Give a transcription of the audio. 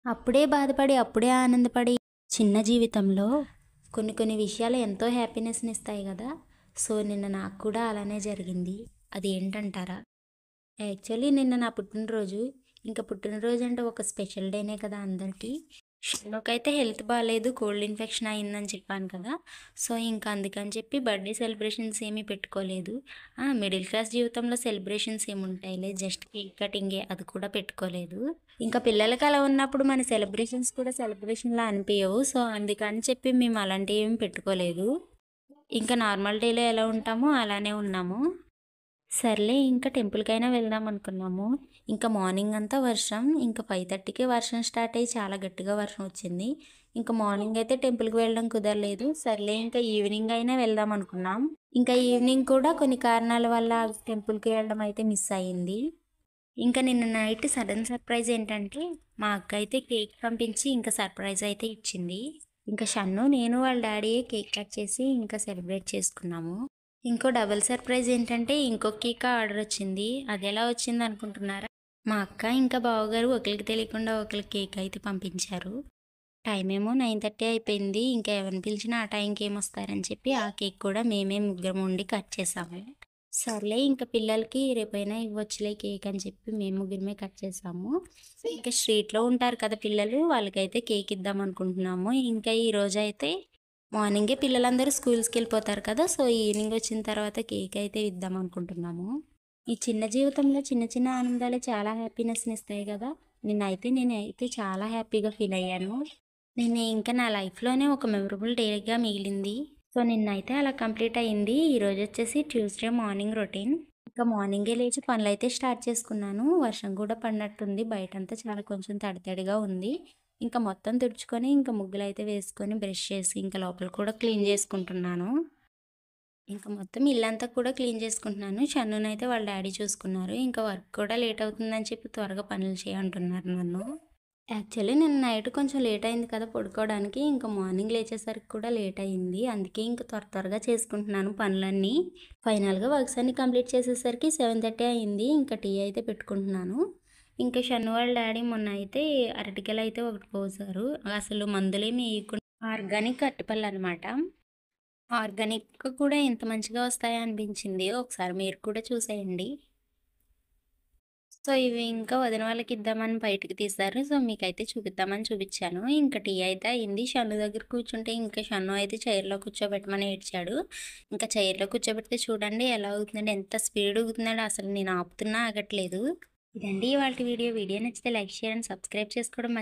అప్పుడే బాధపడి, అప్పుడే ఆనందపడి చిన్న జీవితంలో కొన్ని కొన్ని విషయాలు ఎంతో హ్యాపీనెస్‌ని ఇస్తాయి గదా! సో, నిన్న నాకు కూడా అలానే జరిగింది. అది ఏంటంటారా? యాక్చువల్లీ నిన్న నా పుట్టినరోజు. ఇంక పుట్టినరోజు అంటే ఒక స్పెషల్ డేనే కదా అందరికీ. నాకైతే హెల్త్ బాలేదు. కోల్డ్ ఇన్ఫెక్షన్ అయిందని చెప్పాను కదా! సో, ఇంక అందుకని చెప్పి బర్త్‌డే సెలబ్రేషన్స్ ఏమీ పెట్టుకోలేదు. మిడిల్ క్లాస్ జీవితంలో సెలబ్రేషన్స్ ఏముంటాయిలే జస్ట్ కేక్ కటింగే అది కూడా పెట్టుకోలేదు. ఇంకా పిల్లలకి అలా ఉన్నప్పుడు మన సెలబ్రేషన్స్ కూడా సెలబ్రేషన్‌లా అనిపియవు. సో, అందుకని చెప్పి మేము అలాంటియేమి పెట్టుకోలేదు. ఇంకా నార్మల్ డేలో ఎలా ఉంటామో అలానే ఉన్నాము. సర్లే ఇంకా టెంపుల్‌కైనా వెళ్దాం అనుకున్నాము. ఇంకా మార్నింగ్ అంతా వర్షం. ఇంకా 5:30కే వర్షం స్టార్ట్ అయ్యి చాలా గట్టిగా వర్షం వచ్చింది. ఇంకా మార్నింగ్ అయితే టెంపుల్‌కి వెళ్ళడం కుదరలేదు. సర్లే ఇంకా ఈవినింగ్ అయినా వెళ్దాం అనుకున్నాం. ఇంకా ఈవినింగ్ కూడా కొన్ని కారణాల వల్ల టెంపుల్‌కి వెళ్ళడం అయితే మిస్ అయింది. ఇంకా నిన్న నైట్ సడెన్ సర్ప్రైజ్ ఏంటంటే మా అక్క అయితే కేక్ పంపించి ఇంకా సర్ప్రైజ్ అయితే ఇచ్చింది. ఇంకా షన్ను, నేను వాళ్ళ డాడీయే కేక్ కట్ చేసి ఇంకా సెలబ్రేట్ చేసుకున్నాము. ఇంకో డబుల్ సర్ప్రైజ్ ఏంటంటే ఇంకో కేక్ ఆర్డర్ వచ్చింది. అది ఎలా వచ్చింది అనుకుంటున్నారా? మా అక్క ఇంకా బావగారు ఒకరికి తెలియకుండా ఒకరికి కేక్ అయితే పంపించారు. టైం ఏమో 9:30 అయిపోయింది. ఇంకా ఎవరిని పిలిచినా ఆ టైంకి ఏమొస్తారని చెప్పి ఆ కేక్ కూడా మేమే ముగ్గురం ఉండి కట్ చేసాము. సర్లే ఇంక పిల్లలకి రేపైనా ఇవ్వచ్చులే కేక్ అని చెప్పి మేము ముగ్గురమే కట్ చేసాము. ఇంకా స్ట్రీట్‌లో ఉంటారు కదా పిల్లలు, వాళ్ళకైతే కేక్ ఇద్దాం అనుకుంటున్నాము. ఇంకా ఈరోజైతే మార్నింగే పిల్లలందరూ స్కూల్స్‌కెళ్ళిపోతారు కదా! సో, ఈవినింగ్ వచ్చిన తర్వాత కేక్ అయితే ఇద్దాం అనుకుంటున్నాము. ఈ చిన్న జీవితంలో చిన్న చిన్న ఆనందాలే చాలా హ్యాపీనెస్‌నిస్తాయి గదా! నేనైతే చాలా హ్యాపీగా ఫీల్ అయ్యాను. ఇంకా నా లైఫ్‌లోనే ఒక మెమరబుల్ డేగా మిగిలింది. సో, నిన్నైతే అలా కంప్లీట్ అయింది. ఈరోజొచ్చేసి ట్యూస్‌డే మార్నింగ్ రొటీన్. ఇంకా మార్నింగే లేచి పనులైతే స్టార్ట్ చేసుకున్నాను. వర్షం కూడా పడినట్టుంది. బయటంతా చాలా కొంచెం తడి తడిగా ఉంది. ఇంకా మొత్తం తుడుచుకొని, ఇంకా ముగ్గులైతే వేసుకొని, బ్రష్ చేసి, ఇంకా లోపల కూడా క్లీన్ చేసుకుంటున్నాను. ఇంకా మొత్తం ఇల్లంతా కూడా క్లీన్ చేసుకుంటున్నాను. షన్నునైతే వాళ్ళ డ్యాడీ చూసుకున్నారు. ఇంకా వర్క్ కూడా లేట్ అవుతుందని చెప్పి త్వరగా పనులు చేయి అంటున్నారు నన్ను. యాక్చువల్లీ నిన్న నైట్ కొంచెం లేట్ అయింది కదా పడుకోవడానికి. ఇంకా మార్నింగ్ లేచేసరికి కూడా లేట్ అయింది. అందుకే ఇంక త్వరగా చేసుకుంటున్నాను పనులన్నీ. ఫైనల్‌గా వర్క్స్ అన్నీ కంప్లీట్ చేసేసరికి 7:30 అయింది. ఇంకా టీ అయితే పెట్టుకుంటున్నాను. ఇంకా షన్ను వాళ్ళ డ్యాడీ మొన్న అయితే అరటికాయలైతే ఒకటి కోసారు. అసలు మందులేమి ఎయకుండా ఆర్గానిక్ అరటిపళ్ళనమాట. ఆర్గానిక్ కూడా ఇంత మంచిగా వస్తాయా అనిపించింది. ఒకసారి మీరు కూడా చూసేయండి. సో, ఇవి ఇంకా వదిన వాళ్ళకిద్దామని బయటికి తీశారు. సో, మీకైతే చూపిద్దామని చూపిచ్చాను. ఇంక టీ అయితే అయింది. షన్ను దగ్గర కూర్చుంటే ఇంకా షన్ను అయితే చైర్‌లో కూర్చోబెట్టమని ఏడ్చాడు. ఇంకా చైర్‌లో కూర్చోబెడితే చూడండి ఎలా ఊగుతున్నాడో, ఎంత స్పీడ్ ఊగుతున్నాడో అసలు నేను ఆపుతున్నా ఆగట్లేదు. ఇదండి ఇవాల్టి వీడియో. వీడియో నచ్చితే లైక్, షేర్ అండ్ సబ్స్క్రైబ్ చేసుకోవడం